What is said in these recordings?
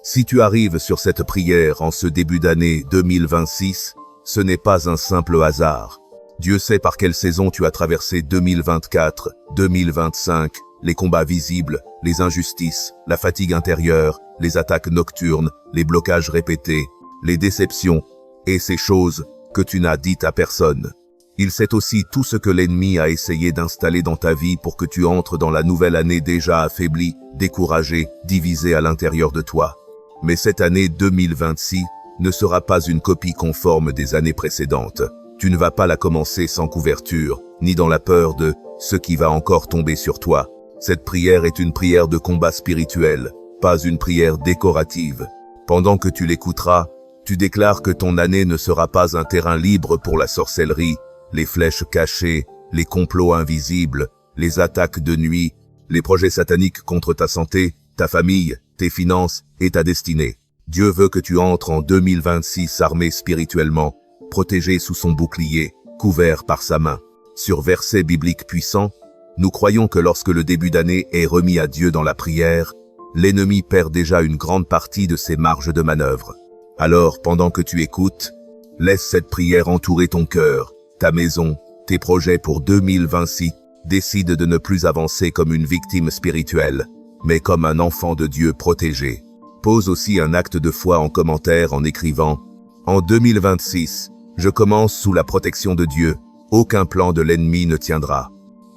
Si tu arrives sur cette prière en ce début d'année 2026, ce n'est pas un simple hasard. Dieu sait par quelle saison tu as traversé 2024, 2025, les combats visibles, les injustices, la fatigue intérieure, les attaques nocturnes, les blocages répétés, les déceptions, et ces choses que tu n'as dites à personne. Il sait aussi tout ce que l'ennemi a essayé d'installer dans ta vie pour que tu entres dans la nouvelle année déjà affaibli, découragé, divisé à l'intérieur de toi. Mais cette année 2026 ne sera pas une copie conforme des années précédentes. Tu ne vas pas la commencer sans couverture, ni dans la peur de ce qui va encore tomber sur toi. Cette prière est une prière de combat spirituel, pas une prière décorative. Pendant que tu l'écouteras, tu déclares que ton année ne sera pas un terrain libre pour la sorcellerie, les flèches cachées, les complots invisibles, les attaques de nuit, les projets sataniques contre ta santé, ta famille, tes finances et ta destinée. Dieu veut que tu entres en 2026 armé spirituellement, protégé sous son bouclier, couvert par sa main. Sur versets bibliques puissants, nous croyons que lorsque le début d'année est remis à Dieu dans la prière, l'ennemi perd déjà une grande partie de ses marges de manœuvre. Alors, pendant que tu écoutes, laisse cette prière entourer ton cœur, ta maison, tes projets pour 2026. Décide de ne plus avancer comme une victime spirituelle, mais comme un enfant de Dieu protégé. Pose aussi un acte de foi en commentaire en écrivant « En 2026, je commence sous la protection de Dieu, aucun plan de l'ennemi ne tiendra. »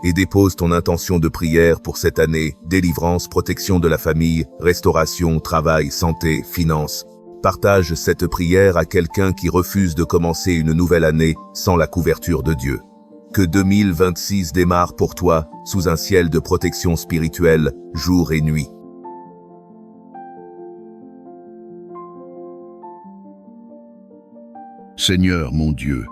Et dépose ton intention de prière pour cette année, délivrance, protection de la famille, restauration, travail, santé, finances. Partage cette prière à quelqu'un qui refuse de commencer une nouvelle année sans la couverture de Dieu. Que 2026 démarre pour toi sous un ciel de protection spirituelle, jour et nuit. Seigneur mon Dieu,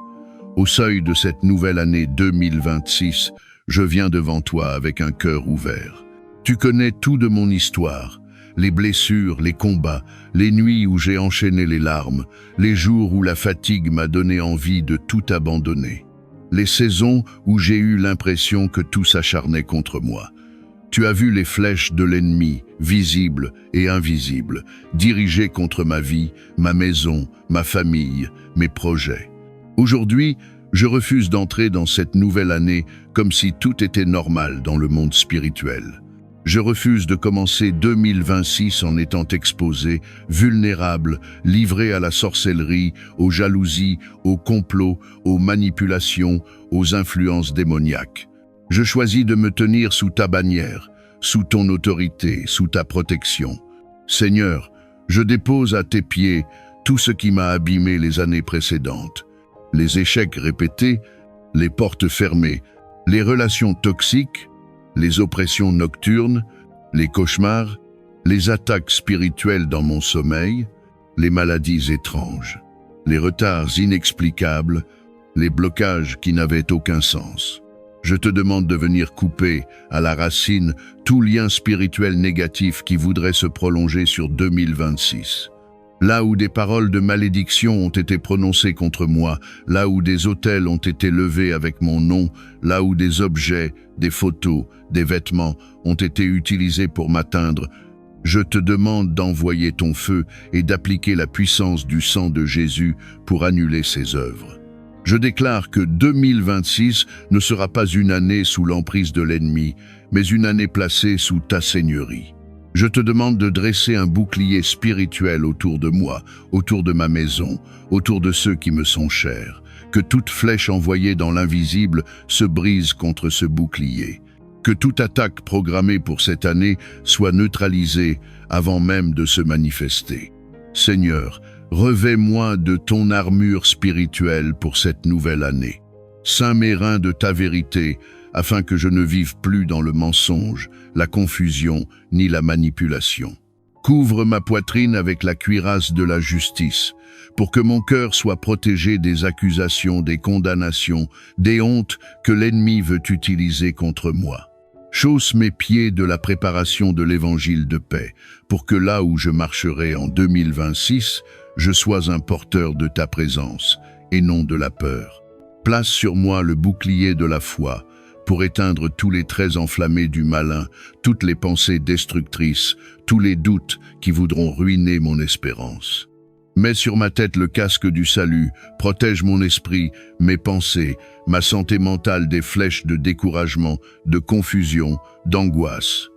au seuil de cette nouvelle année 2026, je viens devant toi avec un cœur ouvert. Tu connais tout de mon histoire, les blessures, les combats, les nuits où j'ai enchaîné les larmes, les jours où la fatigue m'a donné envie de tout abandonner, les saisons où j'ai eu l'impression que tout s'acharnait contre moi. Tu as vu les flèches de l'ennemi, visibles et invisibles, dirigées contre ma vie, ma maison, ma famille, mes projets. Aujourd'hui, je refuse d'entrer dans cette nouvelle année comme si tout était normal dans le monde spirituel. Je refuse de commencer 2026 en étant exposé, vulnérable, livré à la sorcellerie, aux jalousies, aux complots, aux manipulations, aux influences démoniaques. Je choisis de me tenir sous ta bannière, sous ton autorité, sous ta protection. Seigneur, je dépose à tes pieds tout ce qui m'a abîmé les années précédentes. Les échecs répétés, les portes fermées, les relations toxiques, les oppressions nocturnes, les cauchemars, les attaques spirituelles dans mon sommeil, les maladies étranges, les retards inexplicables, les blocages qui n'avaient aucun sens. Je te demande de venir couper à la racine tout lien spirituel négatif qui voudrait se prolonger sur 2026. Là où des paroles de malédiction ont été prononcées contre moi, là où des autels ont été levés avec mon nom, là où des objets, des photos, des vêtements ont été utilisés pour m'atteindre, je te demande d'envoyer ton feu et d'appliquer la puissance du sang de Jésus pour annuler ces œuvres. Je déclare que 2026 ne sera pas une année sous l'emprise de l'ennemi, mais une année placée sous ta seigneurie. Je te demande de dresser un bouclier spirituel autour de moi, autour de ma maison, autour de ceux qui me sont chers. Que toute flèche envoyée dans l'invisible se brise contre ce bouclier. Que toute attaque programmée pour cette année soit neutralisée avant même de se manifester. Seigneur, revêt-moi de ton armure spirituelle pour cette nouvelle année. Ceins mes reins de ta vérité, afin que je ne vive plus dans le mensonge, la confusion ni la manipulation. Couvre ma poitrine avec la cuirasse de la justice, pour que mon cœur soit protégé des accusations, des condamnations, des hontes que l'ennemi veut utiliser contre moi. Chausse mes pieds de la préparation de l'évangile de paix, pour que là où je marcherai en 2026, je sois un porteur de ta présence, et non de la peur. Place sur moi le bouclier de la foi, pour éteindre tous les traits enflammés du malin, toutes les pensées destructrices, tous les doutes qui voudront ruiner mon espérance. Mets sur ma tête le casque du salut, protège mon esprit, mes pensées, ma santé mentale des flèches de découragement, de confusion, d'angoisse.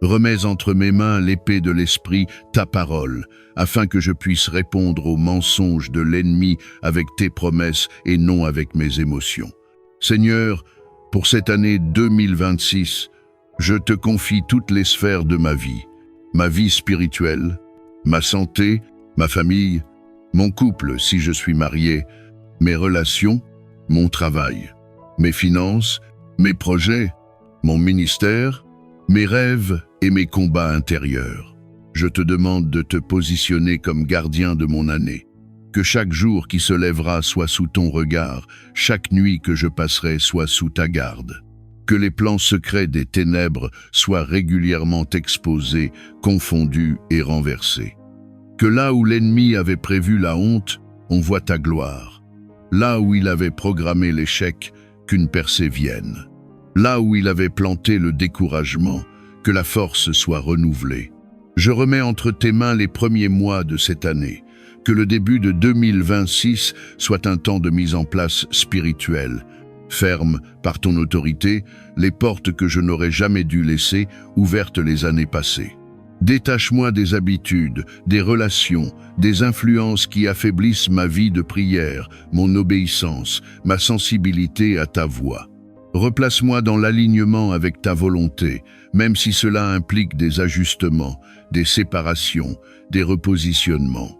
Remets entre mes mains l'épée de l'esprit, ta parole, afin que je puisse répondre aux mensonges de l'ennemi avec tes promesses et non avec mes émotions. Seigneur, pour cette année 2026, je te confie toutes les sphères de ma vie spirituelle, ma santé, ma famille, mon couple si je suis marié, mes relations, mon travail, mes finances, mes projets, mon ministère, mes rêves et mes combats intérieurs. Je te demande de te positionner comme gardien de mon année. Que chaque jour qui se lèvera soit sous ton regard, chaque nuit que je passerai soit sous ta garde. Que les plans secrets des ténèbres soient régulièrement exposés, confondus et renversés. Que là où l'ennemi avait prévu la honte, on voit ta gloire. Là où il avait programmé l'échec, qu'une percée vienne. Là où il avait planté le découragement, que la force soit renouvelée. Je remets entre tes mains les premiers mois de cette année. Que le début de 2026 soit un temps de mise en place spirituelle. Ferme, par ton autorité, les portes que je n'aurais jamais dû laisser ouvertes les années passées. Détache-moi des habitudes, des relations, des influences qui affaiblissent ma vie de prière, mon obéissance, ma sensibilité à ta voix. Replace-moi dans l'alignement avec ta volonté, même si cela implique des ajustements, des séparations, des repositionnements.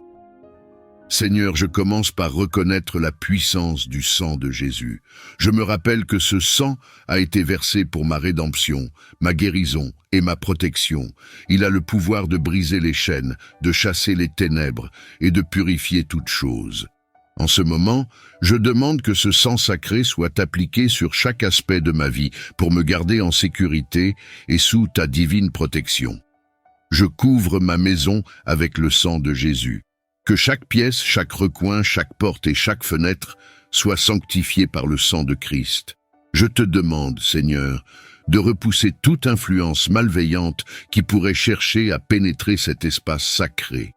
Seigneur, je commence par reconnaître la puissance du sang de Jésus. Je me rappelle que ce sang a été versé pour ma rédemption, ma guérison et ma protection. Il a le pouvoir de briser les chaînes, de chasser les ténèbres et de purifier toutes choses. En ce moment, je demande que ce sang sacré soit appliqué sur chaque aspect de ma vie pour me garder en sécurité et sous ta divine protection. Je couvre ma maison avec le sang de Jésus. Que chaque pièce, chaque recoin, chaque porte et chaque fenêtre soient sanctifiées par le sang de Christ. Je te demande, Seigneur, de repousser toute influence malveillante qui pourrait chercher à pénétrer cet espace sacré.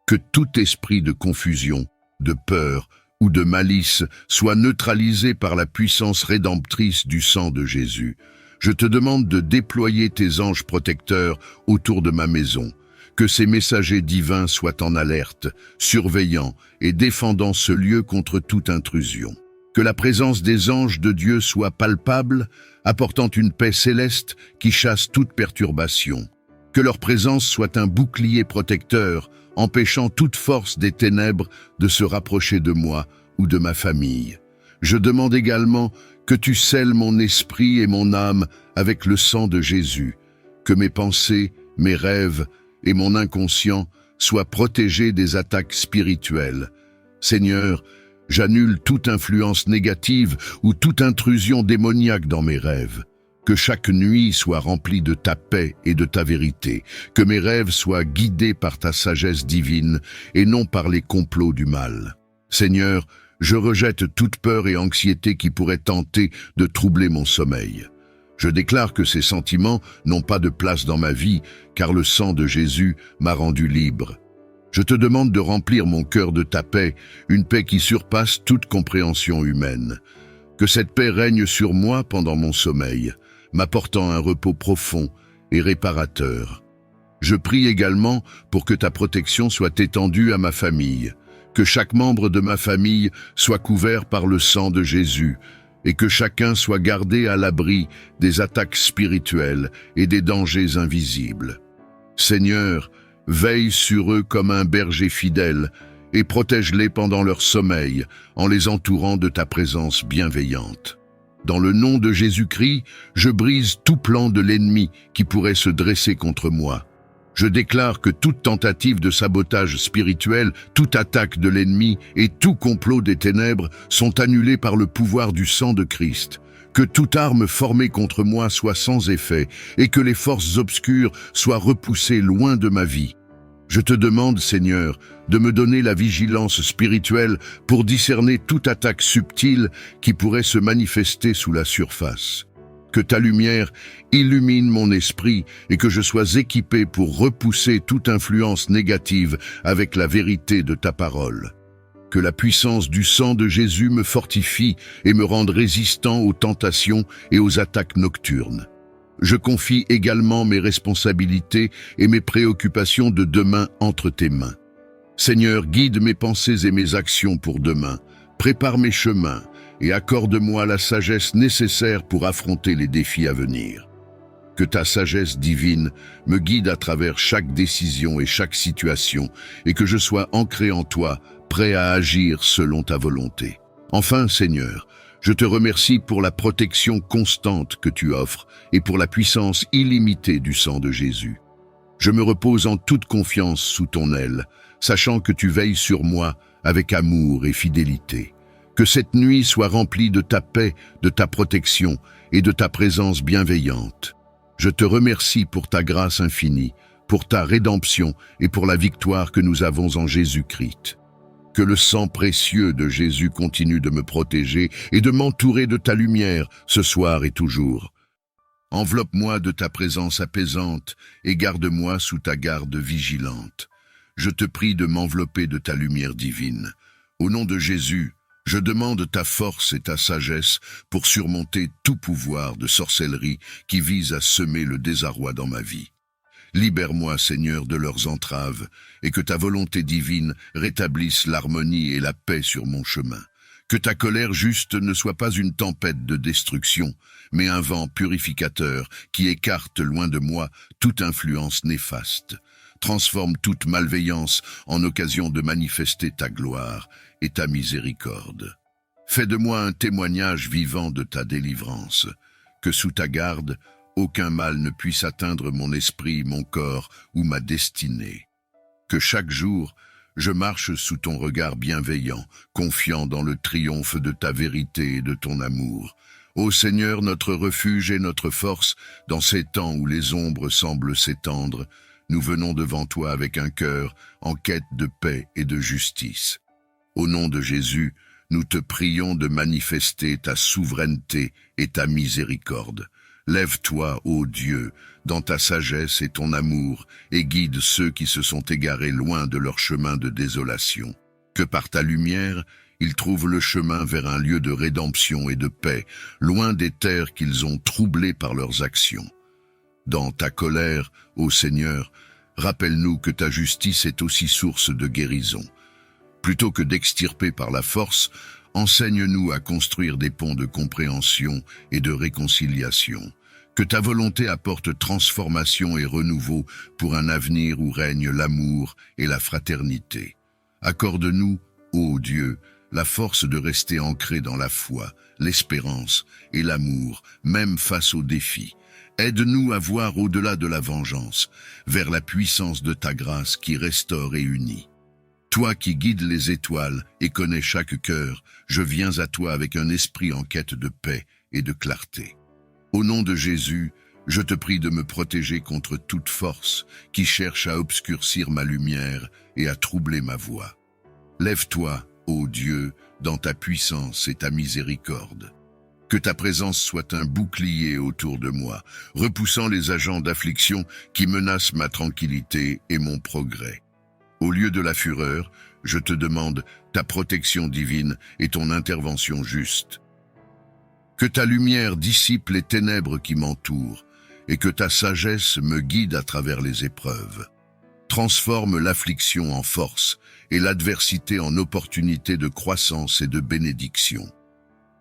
Que tout esprit de confusion, de peur ou de malice soit neutralisé par la puissance rédemptrice du sang de Jésus. Je te demande de déployer tes anges protecteurs autour de ma maison. Que ces messagers divins soient en alerte, surveillant et défendant ce lieu contre toute intrusion. Que la présence des anges de Dieu soit palpable, apportant une paix céleste qui chasse toute perturbation. Que leur présence soit un bouclier protecteur, empêchant toute force des ténèbres de se rapprocher de moi ou de ma famille. Je demande également que tu scelles mon esprit et mon âme avec le sang de Jésus. Que mes pensées, mes rêves et mon inconscient soient protégés des attaques spirituelles. Seigneur, j'annule toute influence négative ou toute intrusion démoniaque dans mes rêves. Que chaque nuit soit remplie de ta paix et de ta vérité. Que mes rêves soient guidés par ta sagesse divine et non par les complots du mal. Seigneur, je rejette toute peur et anxiété qui pourraient tenter de troubler mon sommeil. Je déclare que ces sentiments n'ont pas de place dans ma vie, car le sang de Jésus m'a rendu libre. Je te demande de remplir mon cœur de ta paix, une paix qui surpasse toute compréhension humaine. Que cette paix règne sur moi pendant mon sommeil, m'apportant un repos profond et réparateur. Je prie également pour que ta protection soit étendue à ma famille, que chaque membre de ma famille soit couvert par le sang de Jésus, et que chacun soit gardé à l'abri des attaques spirituelles et des dangers invisibles. Seigneur, veille sur eux comme un berger fidèle et protège-les pendant leur sommeil en les entourant de ta présence bienveillante. Dans le nom de Jésus-Christ, je brise tout plan de l'ennemi qui pourrait se dresser contre moi. Je déclare que toute tentative de sabotage spirituel, toute attaque de l'ennemi et tout complot des ténèbres sont annulés par le pouvoir du sang de Christ. Que toute arme formée contre moi soit sans effet et que les forces obscures soient repoussées loin de ma vie. Je te demande, Seigneur, de me donner la vigilance spirituelle pour discerner toute attaque subtile qui pourrait se manifester sous la surface. Que ta lumière illumine mon esprit et que je sois équipé pour repousser toute influence négative avec la vérité de ta parole. Que la puissance du sang de Jésus me fortifie et me rende résistant aux tentations et aux attaques nocturnes. Je confie également mes responsabilités et mes préoccupations de demain entre tes mains. Seigneur, guide mes pensées et mes actions pour demain, prépare mes chemins et accorde-moi la sagesse nécessaire pour affronter les défis à venir. Que ta sagesse divine me guide à travers chaque décision et chaque situation et que je sois ancré en toi, prêt à agir selon ta volonté. Enfin, Seigneur, je te remercie pour la protection constante que tu offres et pour la puissance illimitée du sang de Jésus. Je me repose en toute confiance sous ton aile, sachant que tu veilles sur moi avec amour et fidélité. Que cette nuit soit remplie de ta paix, de ta protection et de ta présence bienveillante. Je te remercie pour ta grâce infinie, pour ta rédemption et pour la victoire que nous avons en Jésus-Christ. Que le sang précieux de Jésus continue de me protéger et de m'entourer de ta lumière ce soir et toujours. Enveloppe-moi de ta présence apaisante et garde-moi sous ta garde vigilante. Je te prie de m'envelopper de ta lumière divine. Au nom de Jésus, je demande ta force et ta sagesse pour surmonter tout pouvoir de sorcellerie qui vise à semer le désarroi dans ma vie. Libère-moi, Seigneur, de leurs entraves, et que ta volonté divine rétablisse l'harmonie et la paix sur mon chemin. Que ta colère juste ne soit pas une tempête de destruction, mais un vent purificateur qui écarte loin de moi toute influence néfaste. Transforme toute malveillance en occasion de manifester ta gloire et ta miséricorde. Fais de moi un témoignage vivant de ta délivrance, que sous ta garde, aucun mal ne puisse atteindre mon esprit, mon corps ou ma destinée. Que chaque jour, je marche sous ton regard bienveillant, confiant dans le triomphe de ta vérité et de ton amour. Ô Seigneur, notre refuge et notre force, dans ces temps où les ombres semblent s'étendre, nous venons devant toi avec un cœur en quête de paix et de justice. Au nom de Jésus, nous te prions de manifester ta souveraineté et ta miséricorde. Lève-toi, ô Dieu, dans ta sagesse et ton amour, et guide ceux qui se sont égarés loin de leur chemin de désolation. Que par ta lumière, ils trouvent le chemin vers un lieu de rédemption et de paix, loin des terres qu'ils ont troublées par leurs actions. Dans ta colère, ô Seigneur, rappelle-nous que ta justice est aussi source de guérison. Plutôt que d'extirper par la force, enseigne-nous à construire des ponts de compréhension et de réconciliation. Que ta volonté apporte transformation et renouveau pour un avenir où règne l'amour et la fraternité. Accorde-nous, ô Dieu, la force de rester ancrés dans la foi, l'espérance et l'amour, même face aux défis. Aide-nous à voir au-delà de la vengeance, vers la puissance de ta grâce qui restaure et unit. Toi qui guides les étoiles et connais chaque cœur, je viens à toi avec un esprit en quête de paix et de clarté. Au nom de Jésus, je te prie de me protéger contre toute force qui cherche à obscurcir ma lumière et à troubler ma voie. Lève-toi, ô Dieu, dans ta puissance et ta miséricorde. Que ta présence soit un bouclier autour de moi, repoussant les agents d'affliction qui menacent ma tranquillité et mon progrès. Au lieu de la fureur, je te demande ta protection divine et ton intervention juste. Que ta lumière dissipe les ténèbres qui m'entourent et que ta sagesse me guide à travers les épreuves. Transforme l'affliction en force et l'adversité en opportunité de croissance et de bénédiction.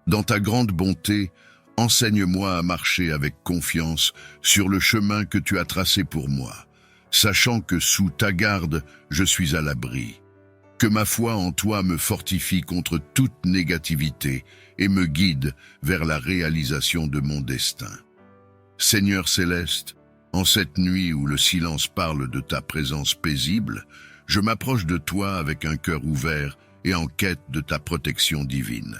Dans ta grande bonté, enseigne-moi à marcher avec confiance sur le chemin que tu as tracé pour moi, sachant que sous ta garde, je suis à l'abri. Que ma foi en toi me fortifie contre toute négativité et me guide vers la réalisation de mon destin. Seigneur céleste, en cette nuit où le silence parle de ta présence paisible, je m'approche de toi avec un cœur ouvert et en quête de ta protection divine.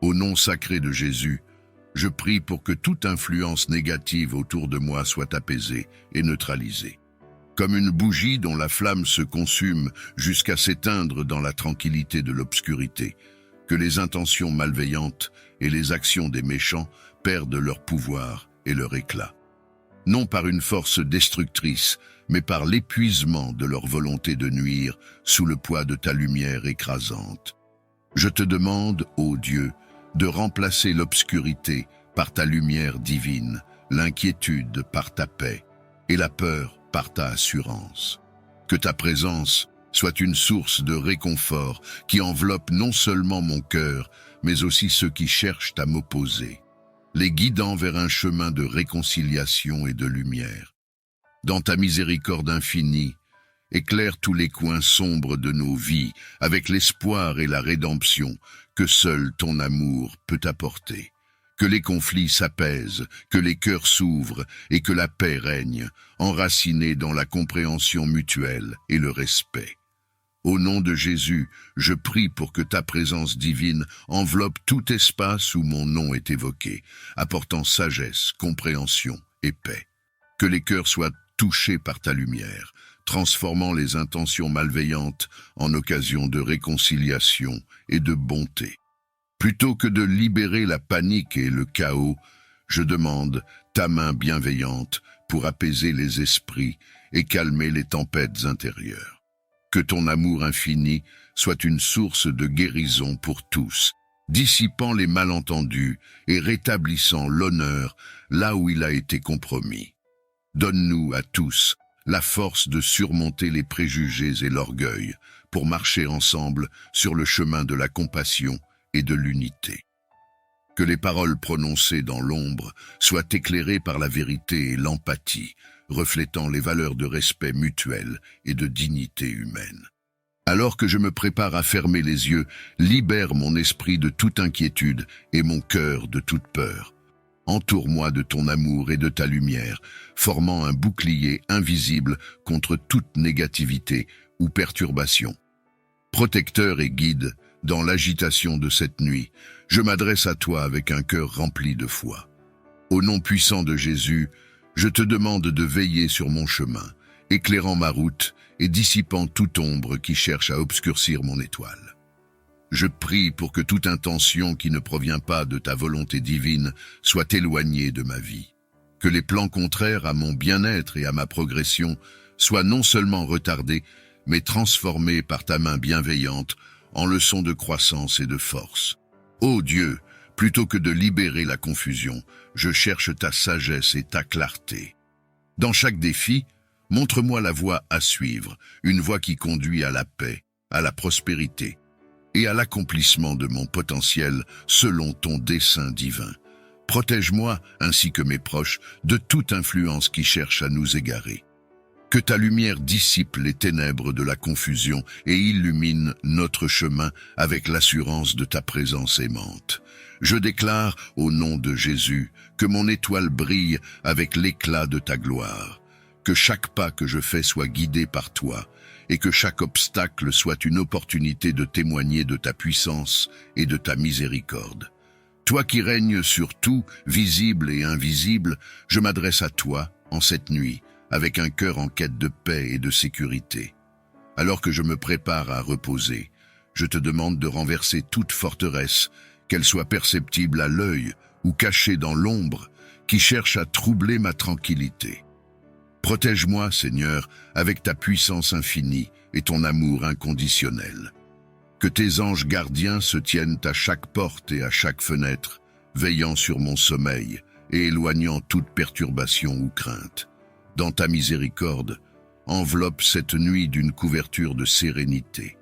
Au nom sacré de Jésus, je prie pour que toute influence négative autour de moi soit apaisée et neutralisée. Comme une bougie dont la flamme se consume jusqu'à s'éteindre dans la tranquillité de l'obscurité, que les intentions malveillantes et les actions des méchants perdent leur pouvoir et leur éclat. Non par une force destructrice, mais par l'épuisement de leur volonté de nuire sous le poids de ta lumière écrasante. Je te demande, ô Dieu, de remplacer l'obscurité par ta lumière divine, l'inquiétude par ta paix et la peur par ta assurance. Que ta présence soit une source de réconfort qui enveloppe non seulement mon cœur, mais aussi ceux qui cherchent à m'opposer, les guidant vers un chemin de réconciliation et de lumière. Dans ta miséricorde infinie, éclaire tous les coins sombres de nos vies avec l'espoir et la rédemption que seul ton amour peut apporter. Que les conflits s'apaisent, que les cœurs s'ouvrent et que la paix règne, enracinée dans la compréhension mutuelle et le respect. Au nom de Jésus, je prie pour que ta présence divine enveloppe tout espace où mon nom est évoqué, apportant sagesse, compréhension et paix. Que les cœurs soient touchés par ta lumière, transformant les intentions malveillantes en occasion de réconciliation et de bonté. Plutôt que de libérer la panique et le chaos, je demande ta main bienveillante pour apaiser les esprits et calmer les tempêtes intérieures. Que ton amour infini soit une source de guérison pour tous, dissipant les malentendus et rétablissant l'honneur là où il a été compromis. Donne-nous à tous la force de surmonter les préjugés et l'orgueil pour marcher ensemble sur le chemin de la compassion et de l'unité. Que les paroles prononcées dans l'ombre soient éclairées par la vérité et l'empathie, reflétant les valeurs de respect mutuel et de dignité humaine. Alors que je me prépare à fermer les yeux, libère mon esprit de toute inquiétude et mon cœur de toute peur. Entoure-moi de ton amour et de ta lumière, formant un bouclier invisible contre toute négativité ou perturbation. Protecteur et guide, dans l'agitation de cette nuit, je m'adresse à toi avec un cœur rempli de foi. Au nom puissant de Jésus, je te demande de veiller sur mon chemin, éclairant ma route et dissipant toute ombre qui cherche à obscurcir mon étoile. Je prie pour que toute intention qui ne provient pas de ta volonté divine soit éloignée de ma vie. Que les plans contraires à mon bien-être et à ma progression soient non seulement retardés, mais transformés par ta main bienveillante en leçons de croissance et de force. Ô Dieu, plutôt que de libérer la confusion, je cherche ta sagesse et ta clarté. Dans chaque défi, montre-moi la voie à suivre, une voie qui conduit à la paix, à la prospérité et à l'accomplissement de mon potentiel selon ton dessein divin. Protège-moi, ainsi que mes proches, de toute influence qui cherche à nous égarer. Que ta lumière dissipe les ténèbres de la confusion et illumine notre chemin avec l'assurance de ta présence aimante. Je déclare, au nom de Jésus, que mon étoile brille avec l'éclat de ta gloire. Que chaque pas que je fais soit guidé par toi et que chaque obstacle soit une opportunité de témoigner de ta puissance et de ta miséricorde. Toi qui règnes sur tout, visible et invisible, je m'adresse à toi en cette nuit, avec un cœur en quête de paix et de sécurité. Alors que je me prépare à reposer, je te demande de renverser toute forteresse, qu'elle soit perceptible à l'œil ou cachée dans l'ombre, qui cherche à troubler ma tranquillité. Protège-moi, Seigneur, avec ta puissance infinie et ton amour inconditionnel. Que tes anges gardiens se tiennent à chaque porte et à chaque fenêtre, veillant sur mon sommeil et éloignant toute perturbation ou crainte. Dans ta miséricorde, enveloppe cette nuit d'une couverture de sérénité.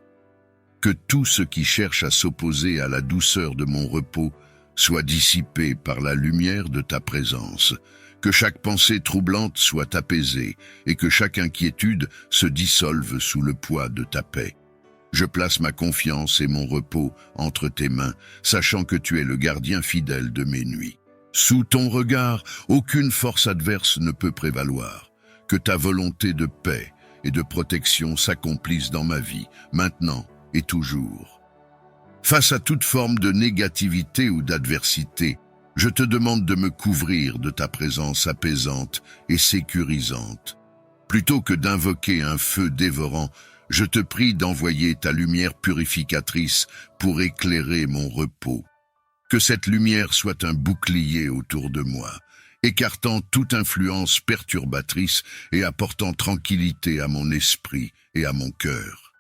Que tout ce qui cherche à s'opposer à la douceur de mon repos soit dissipé par la lumière de ta présence. Que chaque pensée troublante soit apaisée et que chaque inquiétude se dissolve sous le poids de ta paix. Je place ma confiance et mon repos entre tes mains, sachant que tu es le gardien fidèle de mes nuits. Sous ton regard, aucune force adverse ne peut prévaloir. Que ta volonté de paix et de protection s'accomplisse dans ma vie, maintenant et toujours. Face à toute forme de négativité ou d'adversité, je te demande de me couvrir de ta présence apaisante et sécurisante. Plutôt que d'invoquer un feu dévorant, Je te prie d'envoyer ta lumière purificatrice pour éclairer mon repos. Que cette lumière soit un bouclier autour de moi, écartant toute influence perturbatrice et apportant tranquillité à mon esprit et à mon cœur.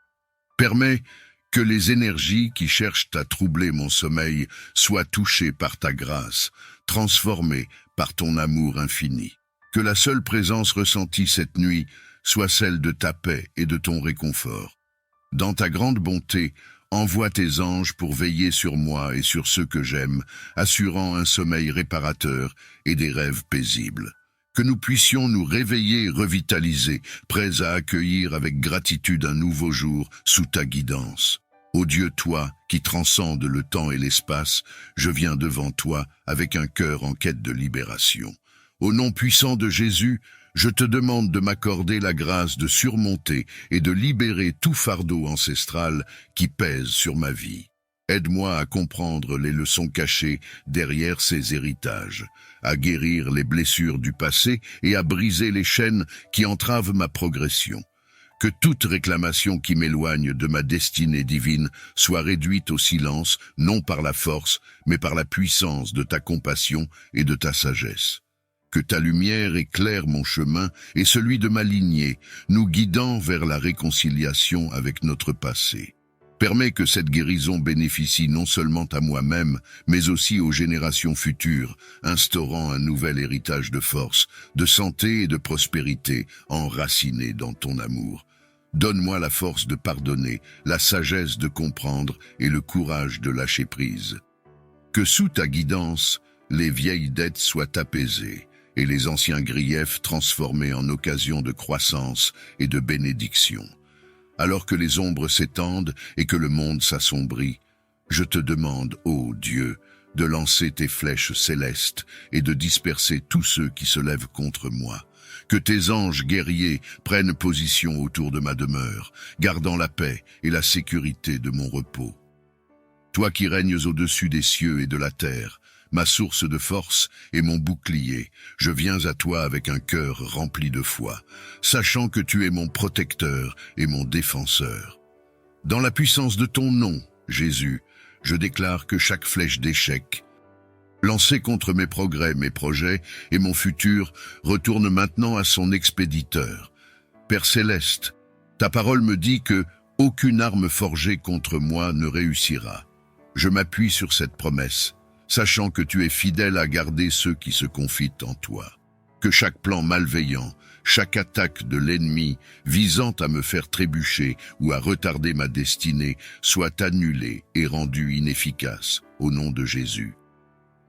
Permets que les énergies qui cherchent à troubler mon sommeil soient touchées par ta grâce, transformées par ton amour infini. Que la seule présence ressentie cette nuit soit celle de ta paix et de ton réconfort. Dans ta grande bonté, envoie tes anges pour veiller sur moi et sur ceux que j'aime, assurant un sommeil réparateur et des rêves paisibles. Que nous puissions nous réveiller revitalisés, prêts à accueillir avec gratitude un nouveau jour sous ta guidance. Ô Dieu, toi, qui transcendes le temps et l'espace, je viens devant toi avec un cœur en quête de libération. Au nom puissant de Jésus, je te demande de m'accorder la grâce de surmonter et de libérer tout fardeau ancestral qui pèse sur ma vie. Aide-moi à comprendre les leçons cachées derrière ces héritages, à guérir les blessures du passé et à briser les chaînes qui entravent ma progression. Que toute réclamation qui m'éloigne de ma destinée divine soit réduite au silence, non par la force, mais par la puissance de ta compassion et de ta sagesse. Que ta lumière éclaire mon chemin et celui de ma lignée, nous guidant vers la réconciliation avec notre passé. Permets que cette guérison bénéficie non seulement à moi-même, mais aussi aux générations futures, instaurant un nouvel héritage de force, de santé et de prospérité, enraciné dans ton amour. Donne-moi la force de pardonner, la sagesse de comprendre et le courage de lâcher prise. Que sous ta guidance, les vieilles dettes soient apaisées et les anciens griefs transformés en occasion de croissance et de bénédiction. Alors que les ombres s'étendent et que le monde s'assombrit, je te demande, ô Dieu, de lancer tes flèches célestes et de disperser tous ceux qui se lèvent contre moi. Que tes anges guerriers prennent position autour de ma demeure, gardant la paix et la sécurité de mon repos. Toi qui règnes au-dessus des cieux et de la terre, ma source de force et mon bouclier, je viens à toi avec un cœur rempli de foi, sachant que tu es mon protecteur et mon défenseur. Dans la puissance de ton nom, Jésus, je déclare que chaque flèche d'échec, lancée contre mes progrès, mes projets et mon futur, retourne maintenant à son expéditeur. Père céleste, ta parole me dit que aucune arme forgée contre moi ne réussira. Je m'appuie sur cette promesse, sachant que tu es fidèle à garder ceux qui se confient en toi. Que chaque plan malveillant, chaque attaque de l'ennemi visant à me faire trébucher ou à retarder ma destinée soit annulée et rendue inefficace au nom de Jésus.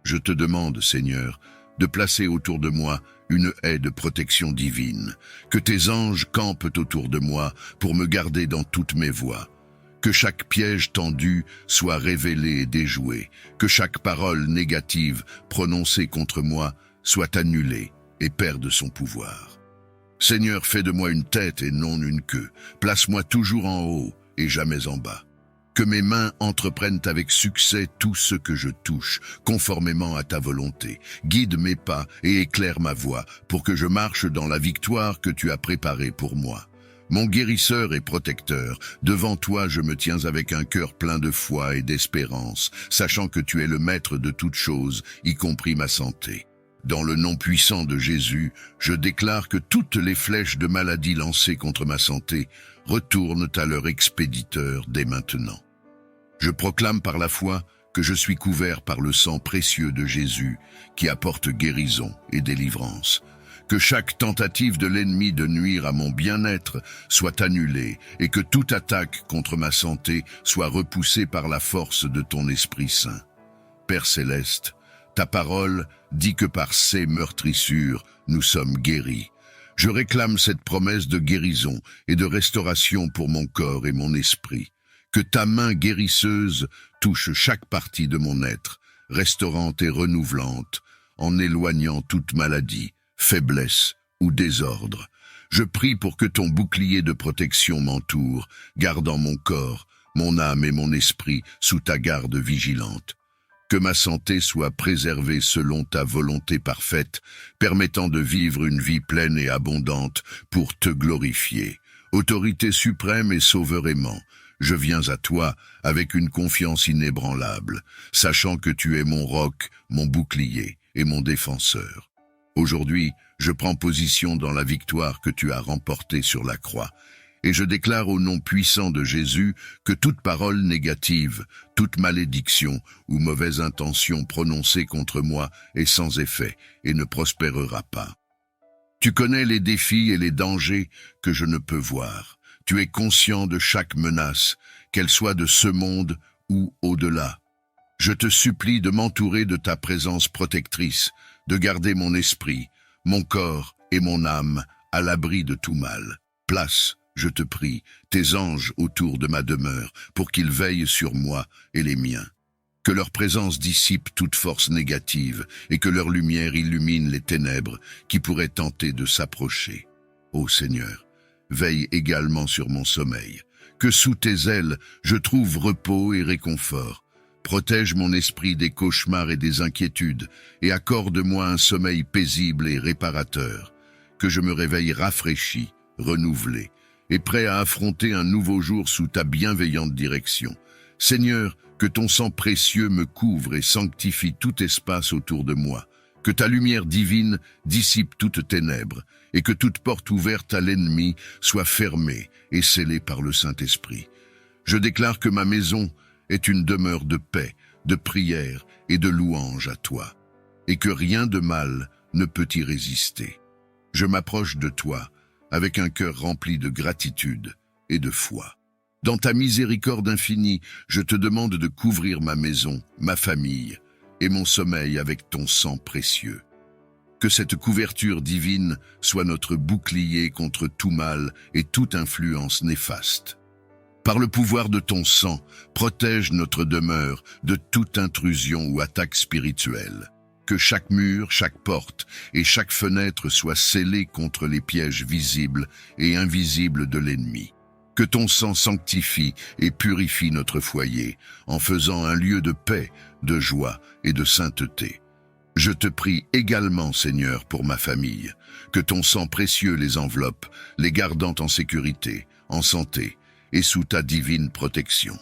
Je te demande, Seigneur, de placer autour de moi une haie de protection divine, que tes anges campent autour de moi pour me garder dans toutes mes voies. Que chaque piège tendu soit révélé et déjoué, que chaque parole négative prononcée contre moi soit annulée et perde son pouvoir. Seigneur, fais de moi une tête et non une queue, place-moi toujours en haut et jamais en bas. Que mes mains entreprennent avec succès tout ce que je touche, conformément à ta volonté. Guide mes pas et éclaire ma voie, pour que je marche dans la victoire que tu as préparée pour moi. Mon guérisseur et protecteur, devant toi je me tiens avec un cœur plein de foi et d'espérance, sachant que tu es le maître de toutes choses, y compris ma santé. Dans le nom puissant de Jésus, je déclare que toutes les flèches de maladie lancées contre ma santé retournent à leur expéditeur dès maintenant. Je proclame par la foi que je suis couvert par le sang précieux de Jésus qui apporte guérison et délivrance. Que chaque tentative de l'ennemi de nuire à mon bien-être soit annulée et que toute attaque contre ma santé soit repoussée par la force de ton Esprit Saint. Père céleste, ta parole dit que par ces meurtrissures, nous sommes guéris. Je réclame cette promesse de guérison et de restauration pour mon corps et mon esprit. Que ta main guérisseuse touche chaque partie de mon être, restaurante et renouvelante, en éloignant toute maladie, faiblesse ou désordre. Je prie pour que ton bouclier de protection m'entoure, gardant mon corps, mon âme et mon esprit sous ta garde vigilante. Que ma santé soit préservée selon ta volonté parfaite, permettant de vivre une vie pleine et abondante pour te glorifier. Autorité suprême et sauveur aimant, je viens à toi avec une confiance inébranlable, sachant que tu es mon roc, mon bouclier et mon défenseur. Aujourd'hui, je prends position dans la victoire que tu as remportée sur la croix, et je déclare au nom puissant de Jésus que toute parole négative, toute malédiction ou mauvaise intention prononcée contre moi est sans effet et ne prospérera pas. Tu connais les défis et les dangers que je ne peux voir. Tu es conscient de chaque menace, qu'elle soit de ce monde ou au-delà. Je te supplie de m'entourer de ta présence protectrice, de garder mon esprit, mon corps et mon âme à l'abri de tout mal. Place, je te prie, tes anges autour de ma demeure, pour qu'ils veillent sur moi et les miens. Que leur présence dissipe toute force négative et que leur lumière illumine les ténèbres qui pourraient tenter de s'approcher. Ô Seigneur, veille également sur mon sommeil. Que sous tes ailes, je trouve repos et réconfort. Protège mon esprit des cauchemars et des inquiétudes et accorde-moi un sommeil paisible et réparateur. Que je me réveille rafraîchi, renouvelé et prêt à affronter un nouveau jour sous ta bienveillante direction. Seigneur, que ton sang précieux me couvre et sanctifie tout espace autour de moi. Que ta lumière divine dissipe toutes ténèbres et que toute porte ouverte à l'ennemi soit fermée et scellée par le Saint-Esprit. Je déclare que ma maison est une demeure de paix, de prière et de louange à toi, et que rien de mal ne peut y résister. Je m'approche de toi avec un cœur rempli de gratitude et de foi. Dans ta miséricorde infinie, je te demande de couvrir ma maison, ma famille et mon sommeil avec ton sang précieux. Que cette couverture divine soit notre bouclier contre tout mal et toute influence néfaste. Par le pouvoir de ton sang, protège notre demeure de toute intrusion ou attaque spirituelle. Que chaque mur, chaque porte et chaque fenêtre soient scellés contre les pièges visibles et invisibles de l'ennemi. Que ton sang sanctifie et purifie notre foyer, en faisant un lieu de paix, de joie et de sainteté. Je te prie également, Seigneur, pour ma famille, que ton sang précieux les enveloppe, les gardant en sécurité, en santé et sous ta divine protection.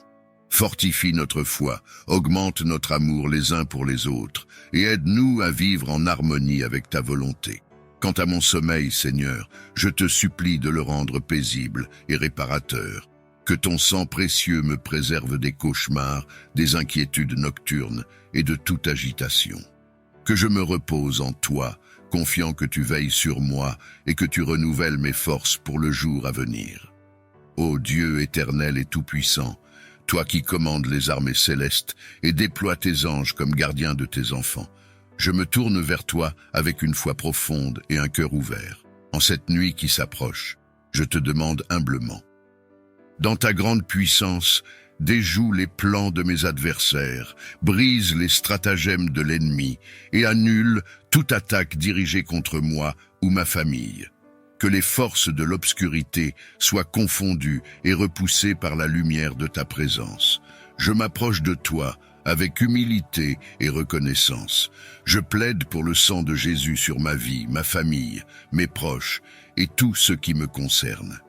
Fortifie notre foi, augmente notre amour les uns pour les autres, et aide-nous à vivre en harmonie avec ta volonté. Quant à mon sommeil, Seigneur, je te supplie de le rendre paisible et réparateur. Que ton sang précieux me préserve des cauchemars, des inquiétudes nocturnes et de toute agitation. Que je me repose en toi, confiant que tu veilles sur moi et que tu renouvelles mes forces pour le jour à venir. Ô Dieu éternel et tout-puissant, toi qui commandes les armées célestes et déploies tes anges comme gardiens de tes enfants, je me tourne vers toi avec une foi profonde et un cœur ouvert. En cette nuit qui s'approche, je te demande humblement. Dans ta grande puissance, déjoue les plans de mes adversaires, brise les stratagèmes de l'ennemi et annule toute attaque dirigée contre moi ou ma famille. Que les forces de l'obscurité soient confondues et repoussées par la lumière de ta présence. Je m'approche de toi avec humilité et reconnaissance. Je plaide pour le sang de Jésus sur ma vie, ma famille, mes proches et tout ce qui me concerne.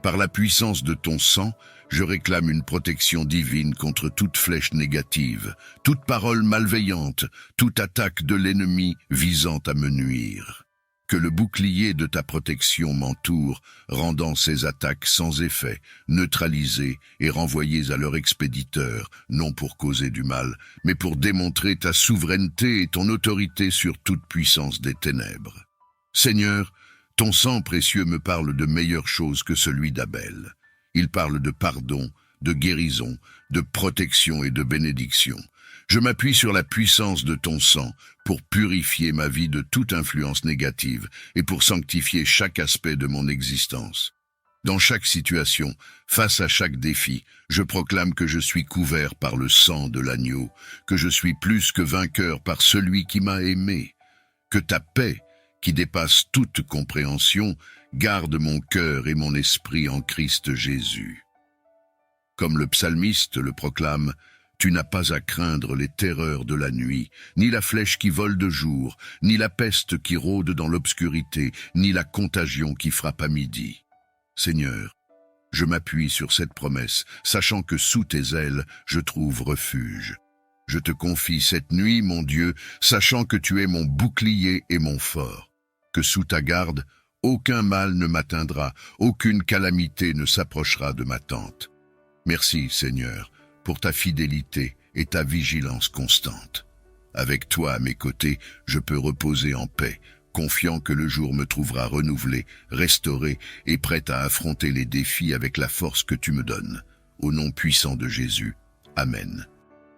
Par la puissance de ton sang, je réclame une protection divine contre toute flèche négative, toute parole malveillante, toute attaque de l'ennemi visant à me nuire. Que le bouclier de ta protection m'entoure, rendant ces attaques sans effet, neutralisées et renvoyées à leur expéditeur, non pour causer du mal, mais pour démontrer ta souveraineté et ton autorité sur toute puissance des ténèbres. Seigneur, ton sang précieux me parle de meilleures choses que celui d'Abel. Il parle de pardon, de guérison, de protection et de bénédiction. Je m'appuie sur la puissance de ton sang pour purifier ma vie de toute influence négative et pour sanctifier chaque aspect de mon existence. Dans chaque situation, face à chaque défi, je proclame que je suis couvert par le sang de l'agneau, que je suis plus que vainqueur par celui qui m'a aimé, que ta paix, qui dépasse toute compréhension, garde mon cœur et mon esprit en Christ Jésus. Comme le psalmiste le proclame, tu n'as pas à craindre les terreurs de la nuit, ni la flèche qui vole de jour, ni la peste qui rôde dans l'obscurité, ni la contagion qui frappe à midi. Seigneur, je m'appuie sur cette promesse, sachant que sous tes ailes, je trouve refuge. Je te confie cette nuit, mon Dieu, sachant que tu es mon bouclier et mon fort, que sous ta garde, aucun mal ne m'atteindra, aucune calamité ne s'approchera de ma tente. Merci, Seigneur, pour ta fidélité et ta vigilance constante. Avec toi à mes côtés, je peux reposer en paix, confiant que le jour me trouvera renouvelé, restauré et prêt à affronter les défis avec la force que tu me donnes. Au nom puissant de Jésus. Amen.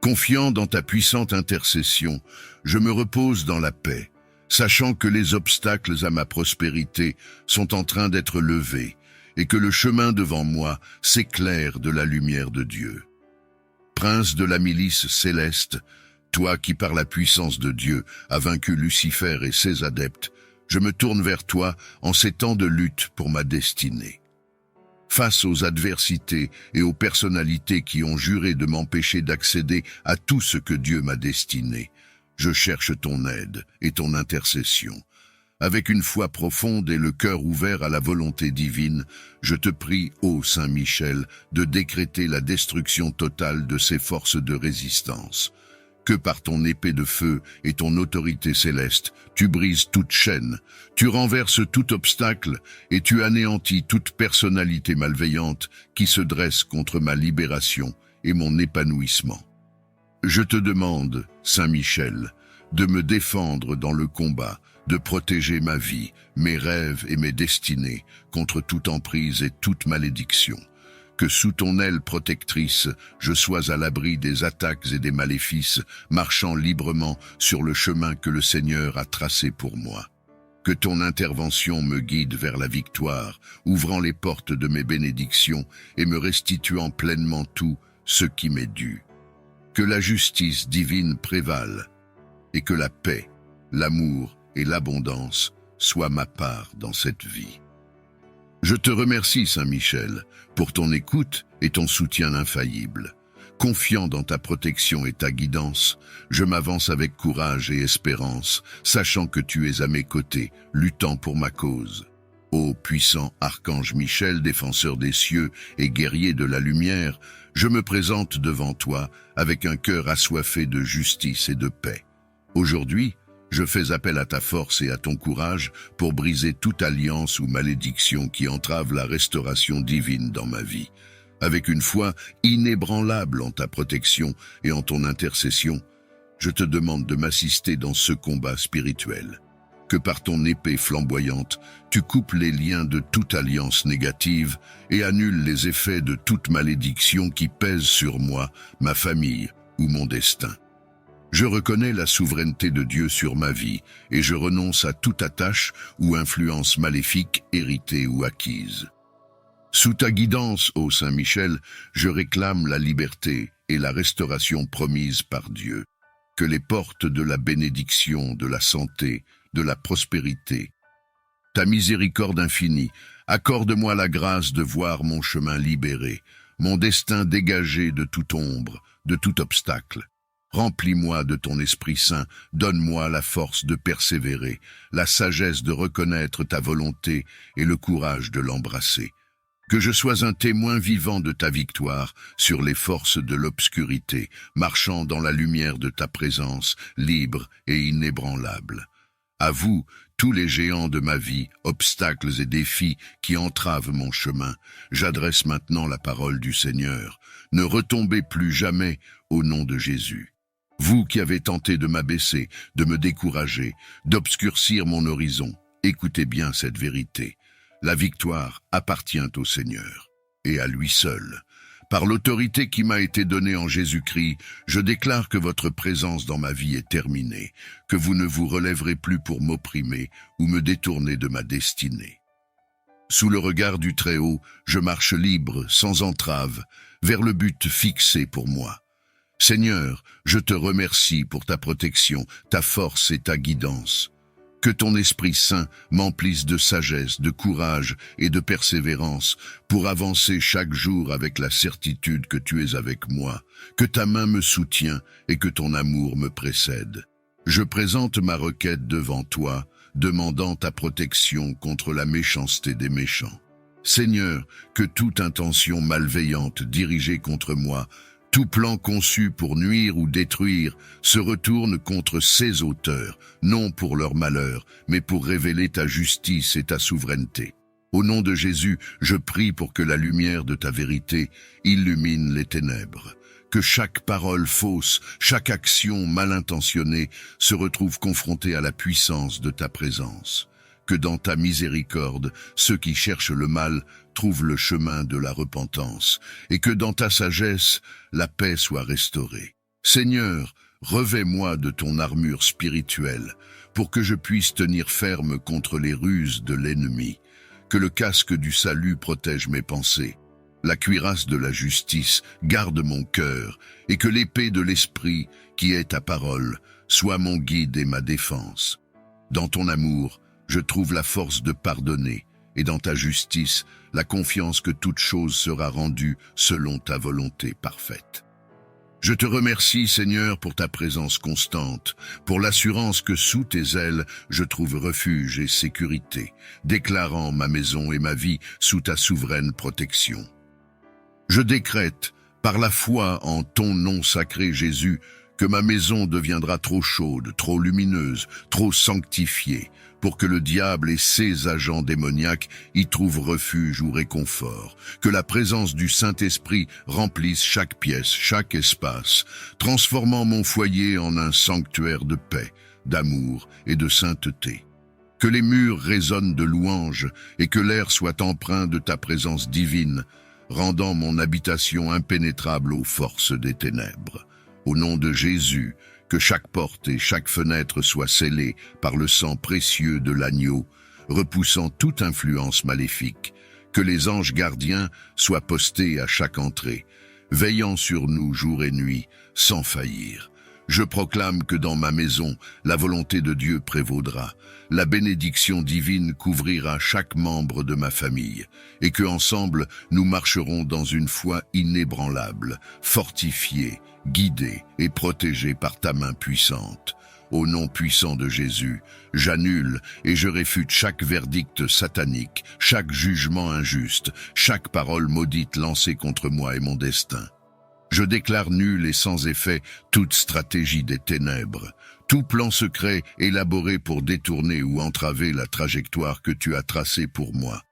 Confiant dans ta puissante intercession, je me repose dans la paix, sachant que les obstacles à ma prospérité sont en train d'être levés et que le chemin devant moi s'éclaire de la lumière de Dieu. Prince de la milice céleste, toi qui par la puissance de Dieu as vaincu Lucifer et ses adeptes, je me tourne vers toi en ces temps de lutte pour ma destinée. Face aux adversités et aux personnalités qui ont juré de m'empêcher d'accéder à tout ce que Dieu m'a destiné, je cherche ton aide et ton intercession. Avec une foi profonde et le cœur ouvert à la volonté divine, je te prie, ô Saint Michel, de décréter la destruction totale de ces forces de résistance. Que par ton épée de feu et ton autorité céleste, tu brises toute chaîne, tu renverses tout obstacle et tu anéantis toute personnalité malveillante qui se dresse contre ma libération et mon épanouissement. Je te demande, Saint Michel, de me défendre dans le combat, de protéger ma vie, mes rêves et mes destinées contre toute emprise et toute malédiction. Que sous ton aile protectrice, je sois à l'abri des attaques et des maléfices, marchant librement sur le chemin que le Seigneur a tracé pour moi. Que ton intervention me guide vers la victoire, ouvrant les portes de mes bénédictions et me restituant pleinement tout ce qui m'est dû. Que la justice divine prévale et que la paix, l'amour et l'abondance soient ma part dans cette vie. Je te remercie, Saint Michel, pour ton écoute et ton soutien infaillible. Confiant dans ta protection et ta guidance, je m'avance avec courage et espérance, sachant que tu es à mes côtés, luttant pour ma cause. Ô puissant archange Michel, défenseur des cieux et guerrier de la lumière, je me présente devant toi avec un cœur assoiffé de justice et de paix. Aujourd'hui, je fais appel à ta force et à ton courage pour briser toute alliance ou malédiction qui entrave la restauration divine dans ma vie. Avec une foi inébranlable en ta protection et en ton intercession, je te demande de m'assister dans ce combat spirituel. Que par ton épée flamboyante, tu coupes les liens de toute alliance négative et annules les effets de toute malédiction qui pèse sur moi, ma famille ou mon destin. Je reconnais la souveraineté de Dieu sur ma vie et je renonce à toute attache ou influence maléfique héritée ou acquise. Sous ta guidance, ô Saint Michel, je réclame la liberté et la restauration promise par Dieu. Que les portes de la bénédiction, de la santé, de la prospérité, ta miséricorde infinie, accorde-moi la grâce de voir mon chemin libéré, mon destin dégagé de toute ombre, de tout obstacle. Remplis-moi de ton Esprit Saint, donne-moi la force de persévérer, la sagesse de reconnaître ta volonté et le courage de l'embrasser. Que je sois un témoin vivant de ta victoire sur les forces de l'obscurité, marchant dans la lumière de ta présence, libre et inébranlable. À vous, tous les géants de ma vie, obstacles et défis qui entravent mon chemin, j'adresse maintenant la parole du Seigneur. Ne retombez plus jamais au nom de Jésus. Vous qui avez tenté de m'abaisser, de me décourager, d'obscurcir mon horizon, écoutez bien cette vérité. La victoire appartient au Seigneur, et à lui seul. Par l'autorité qui m'a été donnée en Jésus-Christ, je déclare que votre présence dans ma vie est terminée, que vous ne vous relèverez plus pour m'opprimer ou me détourner de ma destinée. Sous le regard du Très-Haut, je marche libre, sans entrave, vers le but fixé pour moi. Seigneur, je te remercie pour ta protection, ta force et ta guidance. Que ton Esprit Saint m'emplisse de sagesse, de courage et de persévérance pour avancer chaque jour avec la certitude que tu es avec moi, que ta main me soutient et que ton amour me précède. Je présente ma requête devant toi, demandant ta protection contre la méchanceté des méchants. Seigneur, que toute intention malveillante dirigée contre moi, tout plan conçu pour nuire ou détruire, se retourne contre ses auteurs, non pour leur malheur, mais pour révéler ta justice et ta souveraineté. Au nom de Jésus, je prie pour que la lumière de ta vérité illumine les ténèbres. Que chaque parole fausse, chaque action mal intentionnée se retrouve confrontée à la puissance de ta présence. Que dans ta miséricorde, ceux qui cherchent le mal trouvent le chemin de la repentance, et que dans ta sagesse, la paix soit restaurée. Seigneur, revêt-moi de ton armure spirituelle, pour que je puisse tenir ferme contre les ruses de l'ennemi. Que le casque du salut protège mes pensées, la cuirasse de la justice garde mon cœur, et que l'épée de l'esprit, qui est ta parole, soit mon guide et ma défense. Dans ton amour, je trouve la force de pardonner, et dans ta justice, la confiance que toute chose sera rendue selon ta volonté parfaite. Je te remercie, Seigneur, pour ta présence constante, pour l'assurance que sous tes ailes, je trouve refuge et sécurité, déclarant ma maison et ma vie sous ta souveraine protection. Je décrète, par la foi en ton nom sacré, Jésus, que ma maison deviendra trop chaude, trop lumineuse, trop sanctifiée, pour que le diable et ses agents démoniaques y trouvent refuge ou réconfort, que la présence du Saint-Esprit remplisse chaque pièce, chaque espace, transformant mon foyer en un sanctuaire de paix, d'amour et de sainteté. Que les murs résonnent de louanges et que l'air soit empreint de ta présence divine, rendant mon habitation impénétrable aux forces des ténèbres. Au nom de Jésus, que chaque porte et chaque fenêtre soient scellées par le sang précieux de l'agneau, repoussant toute influence maléfique. Que les anges gardiens soient postés à chaque entrée, veillant sur nous jour et nuit, sans faillir. Je proclame que dans ma maison, la volonté de Dieu prévaudra. La bénédiction divine couvrira chaque membre de ma famille, et que ensemble, nous marcherons dans une foi inébranlable, fortifiée, guidée et protégée par ta main puissante. Au nom puissant de Jésus, j'annule et je réfute chaque verdict satanique, chaque jugement injuste, chaque parole maudite lancée contre moi et mon destin. Je déclare nul et sans effet toute stratégie des ténèbres, tout plan secret élaboré pour détourner ou entraver la trajectoire que tu as tracée pour moi.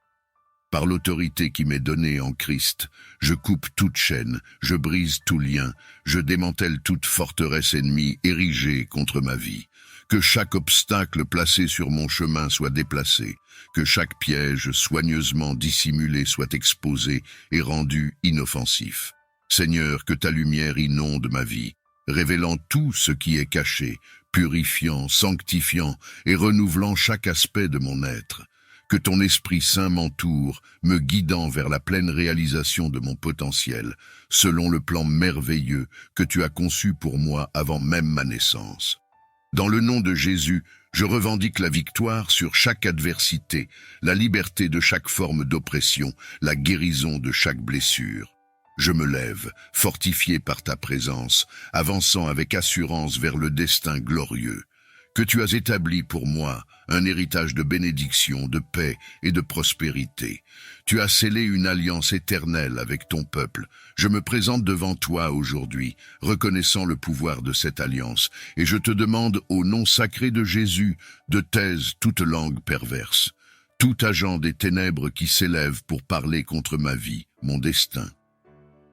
Par l'autorité qui m'est donnée en Christ, je coupe toute chaîne, je brise tout lien, je démantèle toute forteresse ennemie érigée contre ma vie. Que chaque obstacle placé sur mon chemin soit déplacé, que chaque piège soigneusement dissimulé soit exposé et rendu inoffensif. Seigneur, que ta lumière inonde ma vie, révélant tout ce qui est caché, purifiant, sanctifiant et renouvelant chaque aspect de mon être. Que ton Esprit Saint m'entoure, me guidant vers la pleine réalisation de mon potentiel, selon le plan merveilleux que tu as conçu pour moi avant même ma naissance. Dans le nom de Jésus, je revendique la victoire sur chaque adversité, la liberté de chaque forme d'oppression, la guérison de chaque blessure. Je me lève, fortifié par ta présence, avançant avec assurance vers le destin glorieux. Que tu as établi pour moi un héritage de bénédiction, de paix et de prospérité. Tu as scellé une alliance éternelle avec ton peuple. Je me présente devant toi aujourd'hui, reconnaissant le pouvoir de cette alliance, et je te demande au nom sacré de Jésus de taise toute langue perverse, tout agent des ténèbres qui s'élève pour parler contre ma vie, mon destin.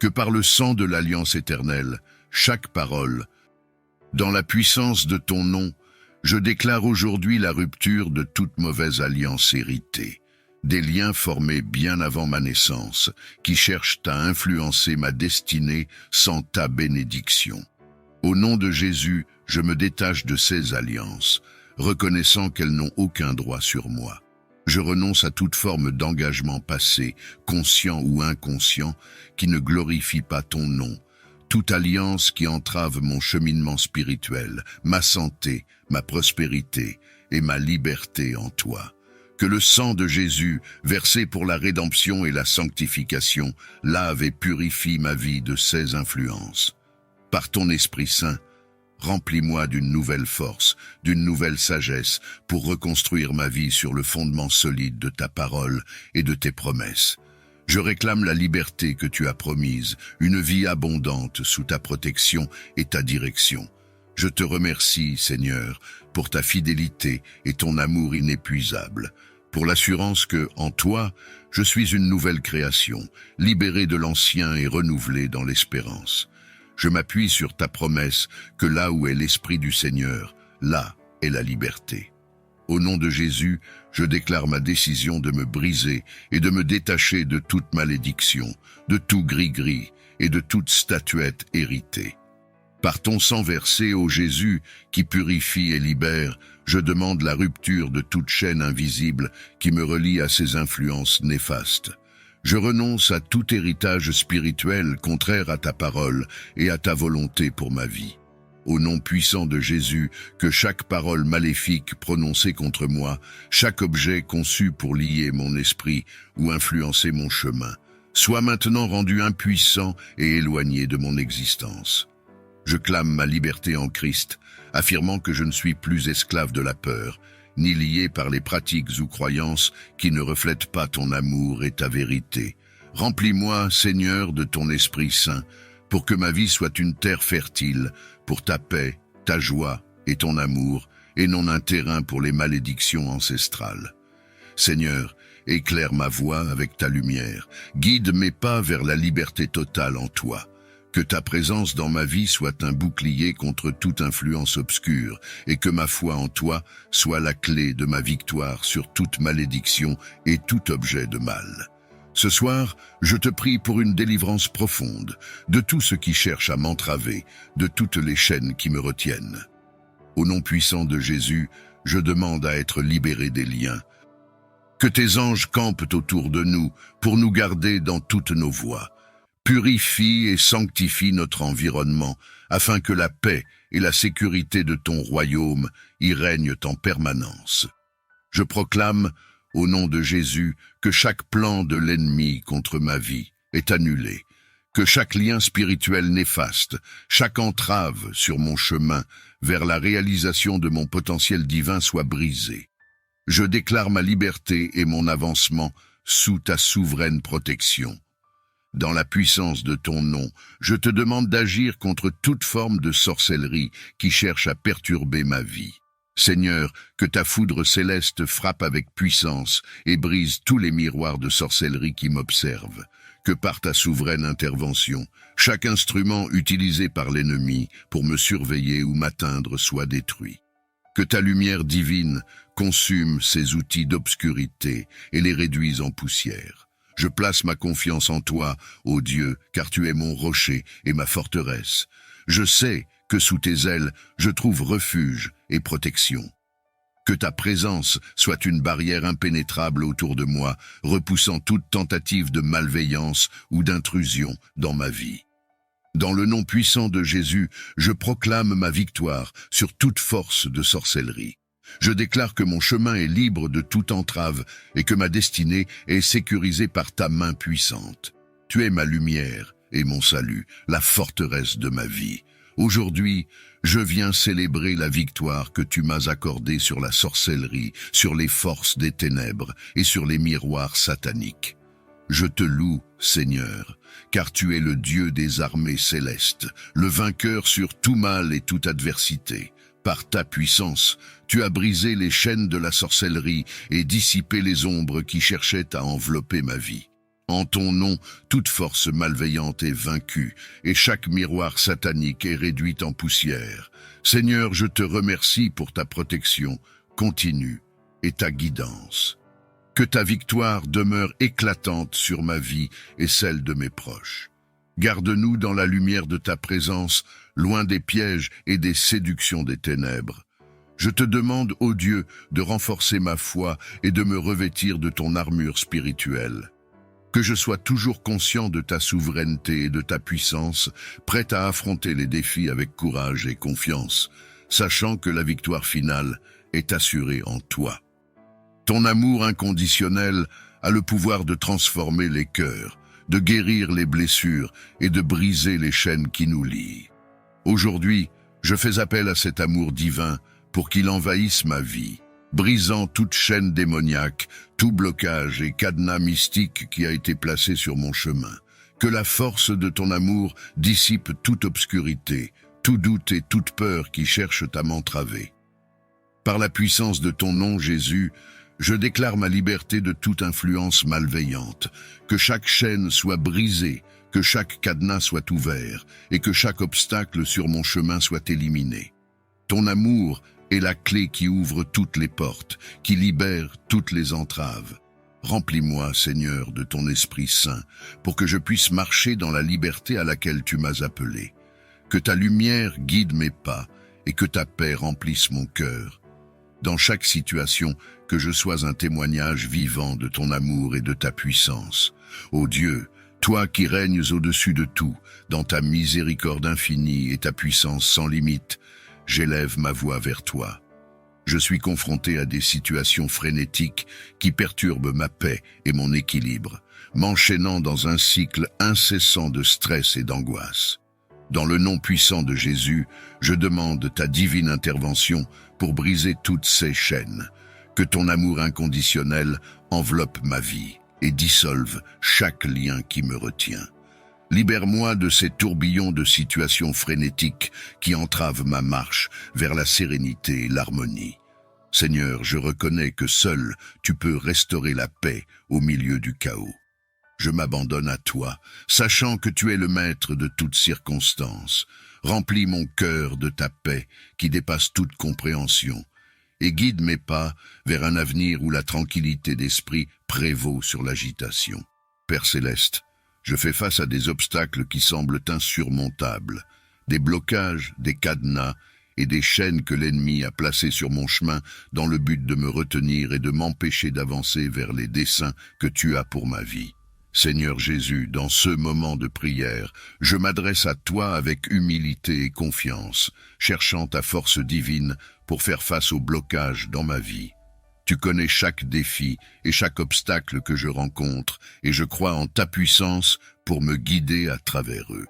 Que par le sang de l'alliance éternelle, chaque parole, dans la puissance de ton nom, je déclare aujourd'hui la rupture de toute mauvaise alliance héritée, des liens formés bien avant ma naissance, qui cherchent à influencer ma destinée sans ta bénédiction. Au nom de Jésus, je me détache de ces alliances, reconnaissant qu'elles n'ont aucun droit sur moi. Je renonce à toute forme d'engagement passé, conscient ou inconscient, qui ne glorifie pas ton nom. Toute alliance qui entrave mon cheminement spirituel, ma santé, ma prospérité et ma liberté en toi. Que le sang de Jésus, versé pour la rédemption et la sanctification, lave et purifie ma vie de ces influences. Par ton Esprit Saint, Remplis-moi d'une nouvelle force, d'une nouvelle sagesse, pour reconstruire ma vie sur le fondement solide de ta parole et de tes promesses. Je réclame la liberté que tu as promise, une vie abondante sous ta protection et ta direction. Je te remercie, Seigneur, pour ta fidélité et ton amour inépuisable, pour l'assurance que, en toi, je suis une nouvelle création, libérée de l'ancien et renouvelée dans l'espérance. Je m'appuie sur ta promesse que là où est l'Esprit du Seigneur, là est la liberté. Au nom de Jésus, je déclare ma décision de me briser et de me détacher de toute malédiction, de tout gris-gris et de toute statuette héritée. Par ton sang versé, ô Jésus, qui purifie et libère, je demande la rupture de toute chaîne invisible qui me relie à ces influences néfastes. Je renonce à tout héritage spirituel contraire à ta parole et à ta volonté pour ma vie. Au nom puissant de Jésus, que chaque parole maléfique prononcée contre moi, chaque objet conçu pour lier mon esprit ou influencer mon chemin, soit maintenant rendu impuissant et éloigné de mon existence. Je clame ma liberté en Christ, affirmant que je ne suis plus esclave de la peur, ni lié par les pratiques ou croyances qui ne reflètent pas ton amour et ta vérité. Remplis-moi, Seigneur, de ton Esprit Saint, pour que ma vie soit une terre fertile, pour ta paix, ta joie et ton amour, et non un terrain pour les malédictions ancestrales. Seigneur, éclaire ma voie avec ta lumière, guide mes pas vers la liberté totale en toi. Que ta présence dans ma vie soit un bouclier contre toute influence obscure et que ma foi en toi soit la clé de ma victoire sur toute malédiction et tout objet de mal. Ce soir, je te prie pour une délivrance profonde de tout ce qui cherche à m'entraver, de toutes les chaînes qui me retiennent. Au nom puissant de Jésus, je demande à être libéré des liens. Que tes anges campent autour de nous pour nous garder dans toutes nos voies. Purifie et sanctifie notre environnement, afin que la paix et la sécurité de ton royaume y règnent en permanence. Je proclame, au nom de Jésus, que chaque plan de l'ennemi contre ma vie est annulé, que chaque lien spirituel néfaste, chaque entrave sur mon chemin vers la réalisation de mon potentiel divin soit brisé. Je déclare ma liberté et mon avancement sous ta souveraine protection. Dans la puissance de ton nom, je te demande d'agir contre toute forme de sorcellerie qui cherche à perturber ma vie. Seigneur, que ta foudre céleste frappe avec puissance et brise tous les miroirs de sorcellerie qui m'observent. Que par ta souveraine intervention, chaque instrument utilisé par l'ennemi pour me surveiller ou m'atteindre soit détruit. Que ta lumière divine consume ces outils d'obscurité et les réduise en poussière. Je place ma confiance en toi, ô Dieu, car tu es mon rocher et ma forteresse. Je sais que sous tes ailes, je trouve refuge et protection. Que ta présence soit une barrière impénétrable autour de moi, repoussant toute tentative de malveillance ou d'intrusion dans ma vie. Dans le nom puissant de Jésus, je proclame ma victoire sur toute force de sorcellerie. Je déclare que mon chemin est libre de toute entrave et que ma destinée est sécurisée par ta main puissante. Tu es ma lumière et mon salut, la forteresse de ma vie. Aujourd'hui, je viens célébrer la victoire que tu m'as accordée sur la sorcellerie, sur les forces des ténèbres et sur les miroirs sataniques. Je te loue, Seigneur, car tu es le Dieu des armées célestes, le vainqueur sur tout mal et toute adversité. Par ta puissance, tu as brisé les chaînes de la sorcellerie et dissipé les ombres qui cherchaient à envelopper ma vie. En ton nom, toute force malveillante est vaincue et chaque miroir satanique est réduit en poussière. Seigneur, je te remercie pour ta protection continue et ta guidance. Que ta victoire demeure éclatante sur ma vie et celle de mes proches. Garde-nous dans la lumière de ta présence, loin des pièges et des séductions des ténèbres. Je te demande, ô Dieu, de renforcer ma foi et de me revêtir de ton armure spirituelle. Que je sois toujours conscient de ta souveraineté et de ta puissance, prêt à affronter les défis avec courage et confiance, sachant que la victoire finale est assurée en toi. Ton amour inconditionnel a le pouvoir de transformer les cœurs, de guérir les blessures et de briser les chaînes qui nous lient. Aujourd'hui, Je fais appel à cet amour divin pour qu'il envahisse ma vie, brisant toute chaîne démoniaque, tout blocage et cadenas mystique qui a été placé sur mon chemin. Que la force de ton amour dissipe toute obscurité, tout doute et toute peur qui cherchent à m'entraver. Par la puissance de ton nom, Jésus, je déclare ma liberté de toute influence malveillante, que chaque chaîne soit brisée, que chaque cadenas soit ouvert et que chaque obstacle sur mon chemin soit éliminé. Ton amour est la clé qui ouvre toutes les portes, qui libère toutes les entraves. Remplis-moi, Seigneur, de ton Esprit Saint, pour que je puisse marcher dans la liberté à laquelle tu m'as appelé. Que ta lumière guide mes pas et que ta paix remplisse mon cœur. Dans chaque situation, que je sois un témoignage vivant de ton amour et de ta puissance. Ô Dieu, toi qui règnes au-dessus de tout, dans ta miséricorde infinie et ta puissance sans limite, j'élève ma voix vers toi. Je suis confronté à des situations frénétiques qui perturbent ma paix et mon équilibre, m'enchaînant dans un cycle incessant de stress et d'angoisse. Dans le nom puissant de Jésus, je demande ta divine intervention pour briser toutes ces chaînes. Que ton amour inconditionnel enveloppe ma vie et dissolve chaque lien qui me retient. Libère-moi de ces tourbillons de situations frénétiques qui entravent ma marche vers la sérénité et l'harmonie. Seigneur, je reconnais que seul tu peux restaurer la paix au milieu du chaos. Je m'abandonne à toi, sachant que tu es le maître de toutes circonstances. Remplis mon cœur de ta paix qui dépasse toute compréhension et guide mes pas vers un avenir où la tranquillité d'esprit prévaut sur l'agitation. Père céleste, je fais face à des obstacles qui semblent insurmontables, des blocages, des cadenas et des chaînes que l'ennemi a placées sur mon chemin dans le but de me retenir et de m'empêcher d'avancer vers les desseins que tu as pour ma vie. Seigneur Jésus, dans ce moment de prière, je m'adresse à toi avec humilité et confiance, cherchant ta force divine pour faire face aux blocages dans ma vie. Tu connais chaque défi et chaque obstacle que je rencontre, et je crois en ta puissance pour me guider à travers eux.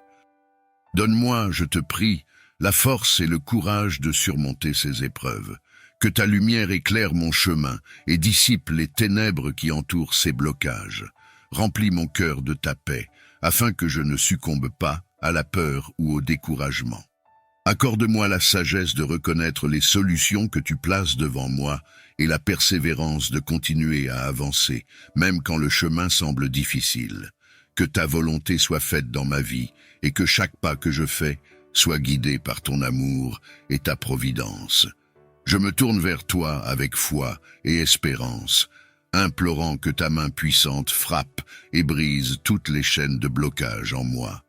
Donne-moi, je te prie, la force et le courage de surmonter ces épreuves. Que ta lumière éclaire mon chemin et dissipe les ténèbres qui entourent ces blocages. Remplis mon cœur de ta paix, afin que je ne succombe pas à la peur ou au découragement. Accorde-moi la sagesse de reconnaître les solutions que tu places devant moi et la persévérance de continuer à avancer, même quand le chemin semble difficile. Que ta volonté soit faite dans ma vie et que chaque pas que je fais soit guidé par ton amour et ta providence. Je me tourne vers toi avec foi et espérance, implorant que ta main puissante frappe et brise toutes les chaînes de blocage en moi.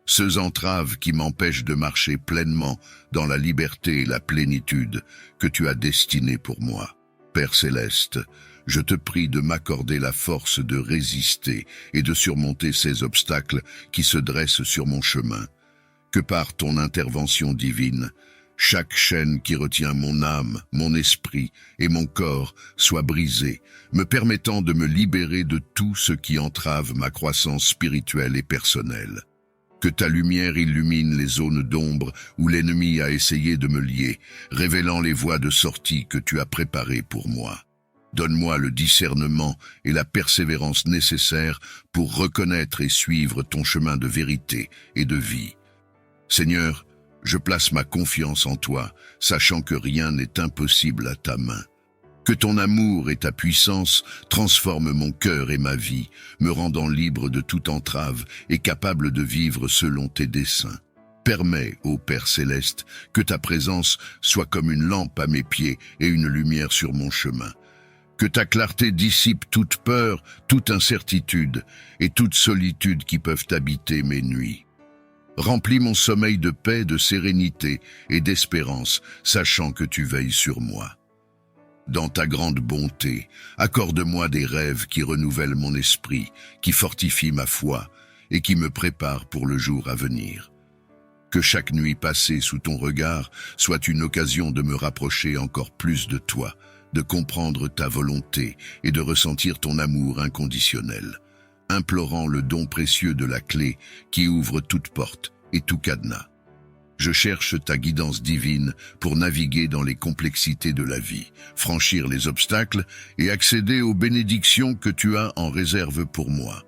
Ces entraves qui m'empêchent de marcher pleinement dans la liberté et la plénitude que tu as destinées pour moi. Père céleste, je te prie de m'accorder la force de résister et de surmonter ces obstacles qui se dressent sur mon chemin. Que par ton intervention divine, chaque chaîne qui retient mon âme, mon esprit et mon corps soit brisée, me permettant de me libérer de tout ce qui entrave ma croissance spirituelle et personnelle. Que ta lumière illumine les zones d'ombre où l'ennemi a essayé de me lier, révélant les voies de sortie que tu as préparées pour moi. Donne-moi le discernement et la persévérance nécessaires pour reconnaître et suivre ton chemin de vérité et de vie. Seigneur, je place ma confiance en toi, sachant que rien n'est impossible à ta main. Que ton amour et ta puissance transforment mon cœur et ma vie, me rendant libre de toute entrave et capable de vivre selon tes desseins. Permets, ô Père céleste, que ta présence soit comme une lampe à mes pieds et une lumière sur mon chemin. Que ta clarté dissipe toute peur, toute incertitude et toute solitude qui peuvent habiter mes nuits. Remplis mon sommeil de paix, de sérénité et d'espérance, sachant que tu veilles sur moi. Dans ta grande bonté, accorde-moi des rêves qui renouvellent mon esprit, qui fortifient ma foi et qui me préparent pour le jour à venir. Que chaque nuit passée sous ton regard soit une occasion de me rapprocher encore plus de toi, de comprendre ta volonté et de ressentir ton amour inconditionnel, implorant le don précieux de la clé qui ouvre toute porte et tout cadenas. Je cherche ta guidance divine pour naviguer dans les complexités de la vie, franchir les obstacles et accéder aux bénédictions que tu as en réserve pour moi.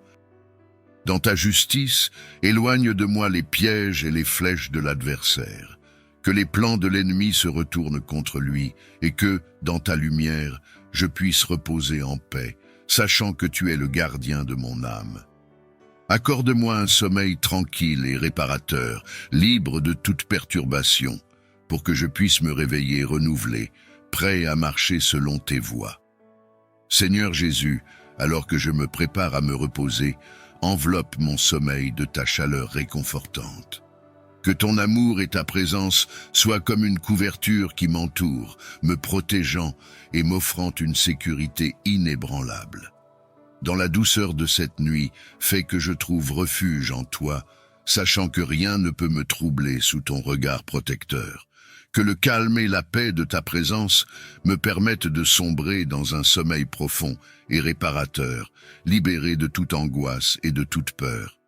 Dans ta justice, éloigne de moi les pièges et les flèches de l'adversaire. Que les plans de l'ennemi se retournent contre lui et que, dans ta lumière, je puisse reposer en paix, sachant que tu es le gardien de mon âme. Accorde-moi un sommeil tranquille et réparateur, libre de toute perturbation, pour que je puisse me réveiller renouvelé, prêt à marcher selon tes voies. Seigneur Jésus, alors que je me prépare à me reposer, enveloppe mon sommeil de ta chaleur réconfortante. Que ton amour et ta présence soient comme une couverture qui m'entoure, me protégeant et m'offrant une sécurité inébranlable. Dans la douceur de cette nuit, fais que je trouve refuge en toi, sachant que rien ne peut me troubler sous ton regard protecteur. Que le calme et la paix de ta présence me permettent de sombrer dans un sommeil profond et réparateur, libéré de toute angoisse et de toute peur.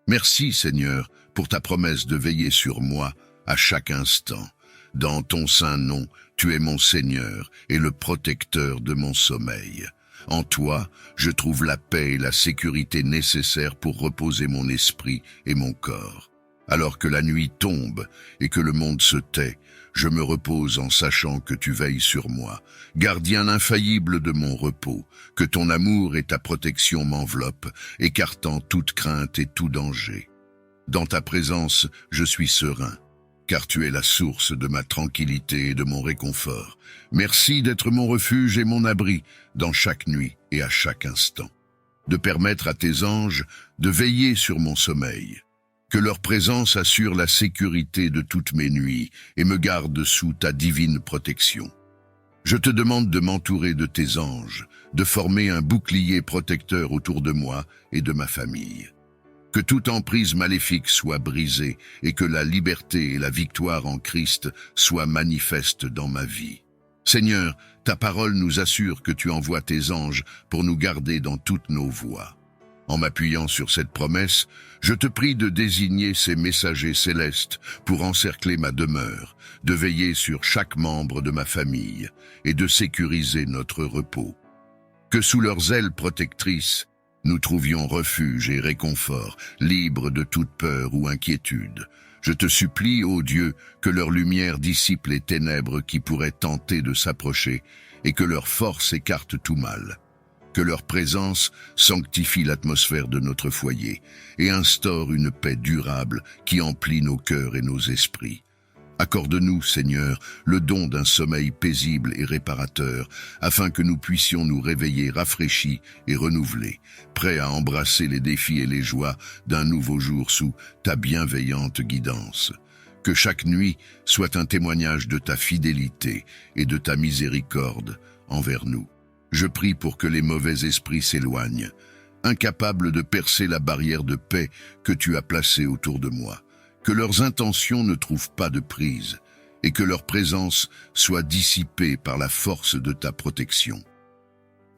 Merci, Seigneur, pour ta promesse de veiller sur moi à chaque instant. Dans ton saint nom, tu es mon Seigneur et le protecteur de mon sommeil. En toi, je trouve la paix et la sécurité nécessaires pour reposer mon esprit et mon corps. Alors que la nuit tombe et que le monde se tait, je me repose en sachant que tu veilles sur moi, gardien infaillible de mon repos, que ton amour et ta protection m'enveloppent, écartant toute crainte et tout danger. Dans ta présence, je suis serein, car tu es la source de ma tranquillité et de mon réconfort. Merci d'être mon refuge et mon abri dans chaque nuit et à chaque instant, de permettre à tes anges de veiller sur mon sommeil. Que leur présence assure la sécurité de toutes mes nuits et me garde sous ta divine protection. Je te demande de m'entourer de tes anges, de former un bouclier protecteur autour de moi et de ma famille. Que toute emprise maléfique soit brisée et que la liberté et la victoire en Christ soient manifestes dans ma vie. Seigneur, ta parole nous assure que tu envoies tes anges pour nous garder dans toutes nos voies. En m'appuyant sur cette promesse, je te prie de désigner ces messagers célestes pour encercler ma demeure, de veiller sur chaque membre de ma famille et de sécuriser notre repos. Que sous leurs ailes protectrices, nous trouvions refuge et réconfort, libres de toute peur ou inquiétude. Je te supplie, ô Dieu, que leur lumière dissipe les ténèbres qui pourraient tenter de s'approcher et que leur force écarte tout mal. Que leur présence sanctifie l'atmosphère de notre foyer et instaure une paix durable qui emplit nos cœurs et nos esprits. Accorde-nous, Seigneur, le don d'un sommeil paisible et réparateur, afin que nous puissions nous réveiller rafraîchis et renouvelés, prêts à embrasser les défis et les joies d'un nouveau jour sous ta bienveillante guidance. Que chaque nuit soit un témoignage de ta fidélité et de ta miséricorde envers nous. Je prie pour que les mauvais esprits s'éloignent, incapables de percer la barrière de paix que tu as placée autour de moi. Que leurs intentions ne trouvent pas de prise et que leur présence soit dissipée par la force de ta protection.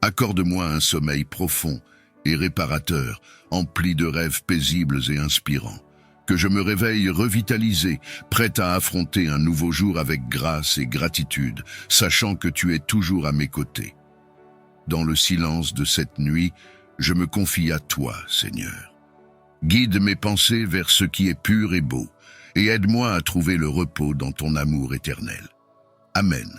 Accorde-moi un sommeil profond et réparateur, empli de rêves paisibles et inspirants. Que je me réveille revitalisé, prêt à affronter un nouveau jour avec grâce et gratitude, sachant que tu es toujours à mes côtés. Dans le silence de cette nuit, je me confie à toi, Seigneur. Guide mes pensées vers ce qui est pur et beau, et aide-moi à trouver le repos dans ton amour éternel. Amen.